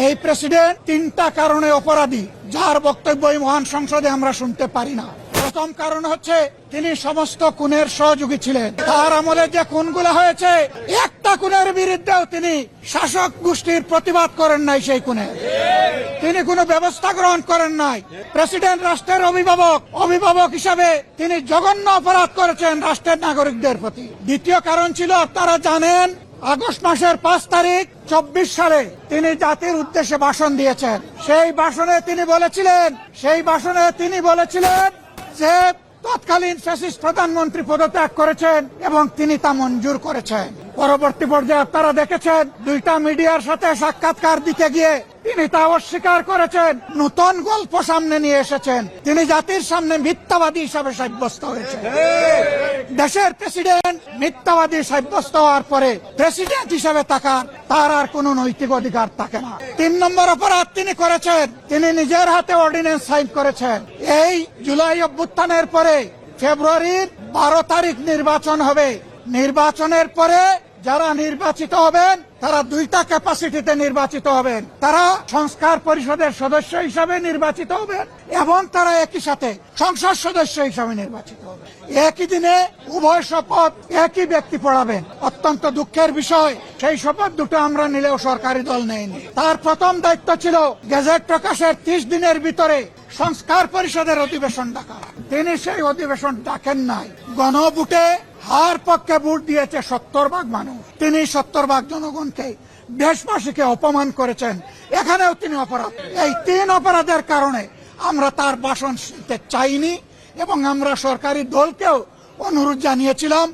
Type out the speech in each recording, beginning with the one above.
এই প্রেসিডেন্ট তিনটা কারণে অপরাধী, যার বক্তব্য এই মহান সংসদে আমরা শুনতে পারি না। প্রথম কারণ হচ্ছে তিনি সমস্ত খুনের সহযোগী ছিলেন। তার আমলে যে খুনগুলো হয়েছে, একটা খুনের বিরুদ্ধেও তিনি শাসক গোষ্ঠীর প্রতিবাদ করেন নাই। সেই খুনে তিনি কোনো ব্যবস্থা গ্রহণ করেন নাই। প্রেসিডেন্ট রাষ্ট্রের অভিভাবক হিসাবে তিনি জঘন্য অপরাধ করেছেন রাষ্ট্রের নাগরিকদের প্রতি। দ্বিতীয় কারণ ছিল, আপনারা জানেন, আগস্ট মাসের 5 তারিখ 24 সালে তিনি জাতির উদ্দেশ্যে ভাষণ দিয়েছেন। সেই ভাষণে তিনি বলেছিলেন যে তৎকালীন ফ্যাসিস্ট প্রধানমন্ত্রী পদত্যাগ করেছেন এবং তিনি তা মঞ্জুর করেছেন। পরবর্তী পর্যায়ে আপনারা দেখেছেন, দুইটা মিডিয়ার সাথে সাক্ষাৎকার দিতে গিয়ে তিনি তা অস্বীকার করেছেন, নতুন গল্প সামনে নিয়ে এসেছেন। তিনি জাতির সামনে মিথ্যাবাদী হিসাবে সাব্যস্ত হয়েছেন। দেশের প্রেসিডেন্ট মিথ্যাবাদী সাব্যস্ত হওয়ার পরে প্রেসিডেন্ট হিসাবে তার আর কোন নৈতিক অধিকার থাকে না। 3 নম্বর অপরাধ তিনি করেছেন, তিনি নিজের হাতে অর্ডিন্যান্স সাইন করেছেন। এই জুলাই অভ্যুত্থানের পরে ফেব্রুয়ারির 12 তারিখ নির্বাচন হবে। নির্বাচনের পরে যারা নির্বাচিত হবেন তারা 2টা ক্যাপাসিটিতে নির্বাচিত হবেন। তারা সংস্কার পরিষদের সদস্য হিসাবে নির্বাচিত হবেন এবং তারা একই সাথে সংসদ সদস্য হিসাবে নির্বাচিত হবেন। একই দিনে উভয় শপথ একই ব্যক্তি পড়াবেন। অত্যন্ত দুঃখের বিষয়, সেই শপথ দুটো আমরা নিলেও সরকারি দল নেয়নি। তার প্রথম দায়িত্ব ছিল গেজেট প্রকাশের 30 দিনের ভিতরে সংস্কার পরিষদের অধিবেশন ডাকা। তিনি সেই অধিবেশন ডাকেন নাই। গণভোটে হার পক্ষে ভোট দিয়েছে 70% মানুষ। তিনি 70% জনগণকে, দেশবাসীকে অপমান করেছেন। এখানেও তিনি অপরাধ। এই 3 অপরাধের কারণে আমরা তার ভাষণ শুনতে চাইনি এবং আমরা সরকারি দলকেও অনুরোধ জানিয়েছিলাম,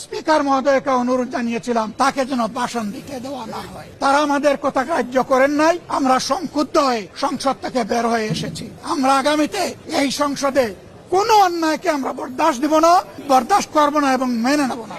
স্পিকার মহোদয়কে অনুরোধ জানিয়েছিলাম তাকে যেন ভাষণ দিতে দেওয়া না হয়। তারা আমাদের কথা গ্রাহ্য করেন নাই। আমরা সংক্ষুব্ধ হয়ে সংসদ থেকে বের হয়ে এসেছি। আমরা আগামীতে এই সংসদে কোনো অন্যায়কে আমরা বরদাস্ত দিব না, বরদাস্ত করবো না এবং মেনে নেব না।